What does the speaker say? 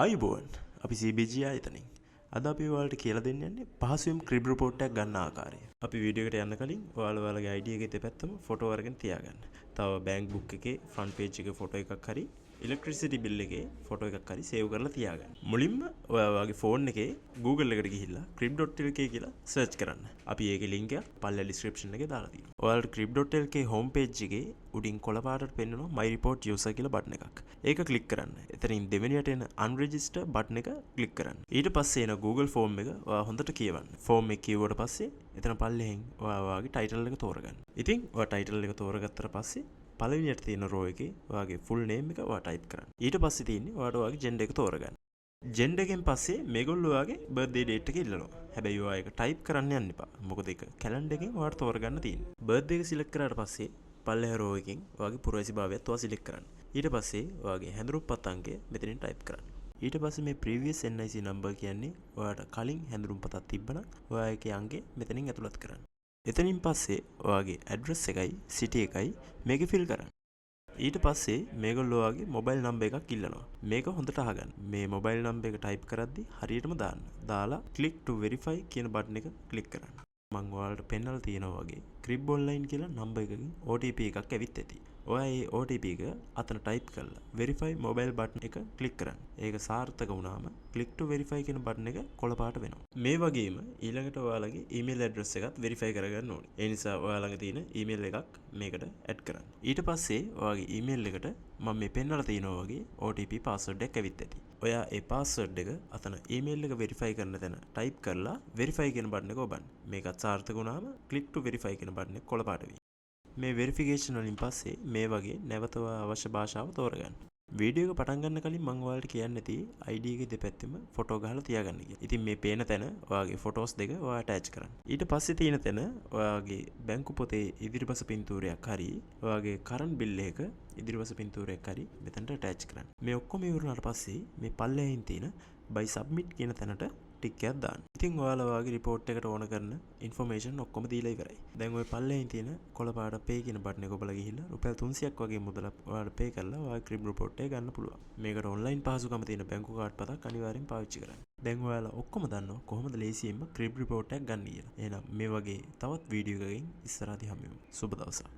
ආයුබෝවන් අපි CBG ආයතනයෙන් අද අපි ඔයාලට කියලා දෙන්න යන්නේ පහසුවෙන් ක්‍රිබ් report එකක් ගන්න ආකාරය. අපි වීඩියෝ එකට යන්න කලින් ඔයාලගේ ID එකේ දෙපැත්තම ෆොටෝ අරගෙන තියාගන්න. තව බැංක් බුක් එකේ ෆ්‍රන්ට් පේජ් එකේ ෆොටෝ එකක් හරි ඉලෙක්ට්‍රිසිටි බිල් එකේ ෆොටෝ එකක් හරි සේව් කරලා තියාගන්න. මුලින්ම ඔයාගේ ෆෝන් එකේ Google එකට ගිහිල්ලා crib.lk කියලා සර්ච් කරන්න. අපි ඒකේ ලින්ක් එක පල්ලෙහා description එකේ දාලා තියෙනවා. ඔයාලට crib.lk home page එකේ උඩින් කොළ පාටට පෙන්නනවා my report user කියලා බටන් එකක්. ඒක ක්ලික් කරන්න. එතනින් දෙවෙනියට එන unregister බටන් එක ක්ලික් කරන්න. ඊට පස්සේ එන Google form එක ඔයා හොඳට කියවන්න. form එක කියවුවට පස්සේ එතන පල්ලෙහෙන් ඔයාගේ title එක තෝරගන්න. ඉතින් ඔයා title එක තෝරගත්තට පස්සේ පළවෙනියට තියෙන row එකේ ඔයාගේ full name එක ඔයා type කරන්න. ඊට පස්සේ තියෙන්නේ ඔයාට ඔයාගේ gender එක තෝරගන්න. gender එකෙන් පස්සේ මේගොල්ලෝ ඔයාගේ birthday date එක ඉල්ලනවා. හැබැයි ඔයා ඒක type කරන්න යන්න එපා. මොකද ඒක calendar එකෙන් ඔයාට තෝරගන්න තියෙන්නේ. birthday එක select කරාට පස්සේ පල්ලෙහා row එකෙන් ඔයාගේ පුරවැසිභාවයත් ඔයා select කරන්න. ඊට පස්සේ ඔයාගේ හැඳුනුම්පත් අංකය මෙතනින් type කරන්න. ඊට පස්සේ මේ previous NIC number කියන්නේ ඔයාට කලින් හැඳුනුම්පතක් තිබ්බනම් ඔයා ඒකේ අංකය මෙතනින් ඇතුළත් කරන්න. එතනින් පස්සේ ඔයාගේ ඇඩ්‍රස් එකයි සිටි එකයි මේකේ ෆිල් කරන්න. ඊට පස්සේ මේගොල්ලෝ ඔයාගේ මොබයිල් නම්බර් එකක් ඉල්ලනවා. මේක හොඳට අහගන්න. මේ මොබයිල් නම්බර් එක ටයිප් කරද්දි හරියටම දාන්න. දාලා click to verify කියන බටන් එක ක්ලික් කරන්න. මම ඔයාලට පෙන්නලා තියෙනවා වගේ crib online කියලා නම්බර් එකකින් OTP එකක් ඇවිත් ඇති. ඔයා ඒ OTP එක අතන ටයිප් කරලා verify mobile බටන් එක ක්ලික් කරන්න. ඒක සාර්ථක වුණාම click to verify කියන බටන් එක කොළ පාට වෙනවා. මේ වගේම ඊළඟට ඔයාලගේ email address එකත් verify කරගන්න ඕනේ. ඒ නිසා ඔයා ළඟ තියෙන email එකක් මේකට add කරන්න. ඊට පස්සේ ඔයාගේ email එකට මම මේ පෙන්නලා තියෙනවා වගේ OTP password එකක් ඇවිත් ඇති. ඔයා ඒ password එක අතන email එක verify කරන තැන type කරලා verify කියන බටන් එක ඔබන්න. මේකත් සාර්ථක වුණාම click to verify කියන බටන් එක කොළ පාට වෙයි. මේ වෙරිෆිකේෂන් වලින් පස්සේ මේ වගේ නැවත අවශ්‍ය භාෂාව තෝරගන්න. වීඩියෝ එක පටන් ගන්න කලින් මම ඔයාලට කියන්න ඇති ID එකේ දෙපැත්තෙම ෆොටෝ ගහලා තියාගන්න කියලා. ඉතින් මේ පේන තැන ඔයාගේ ෆොටෝස් දෙක ඔයා ඇටච් කරන්න. ඊට පස්සේ තියෙන තැන ඔයාගේ බැංකු පොතේ ඉදිරිපස පින්තූරයක් හරි ඔයාගේ කරන්ට් බිල් එක ඉදිරිපස පින්තූරයක් හරි මෙතනට ඇටච් කරන්න. මේ ඔක්කොම ඉවරනාට පස්සේ මේ පල්ලෙහින් තියෙන by submit කියන තැනට ටික් එකක් දාන්න. ඉතින් ඔයාලා ඔයාගේ report එකට ඕන කරන information ඔක්කොම දීලා ඉවරයි. දැන් ওই පල්ලෙහින් තියෙන කොළ පාට pay කියන බටන් එක ඔබලා ගිහිල්ලා රුපියල් 300ක් වගේ මුදලක් ඔයාලට pay කරලා ඔයාගේ crib report එක ගන්න පුළුවන්. මේකට online පහසුකම තියෙන බැංකු කාඩ් පතක් අනිවාර්යෙන් පාවිච්චි කරන්න. දැන් ඔයාලා ඔක්කොම දන්නවා කොහොමද ලේසියෙන්ම crib report එකක් ගන්න කියලා. එහෙනම් මේ වගේ තවත් වීඩියෝ එකකින් ඉස්සරහදී හමු වෙමු. සුබ දවසක්.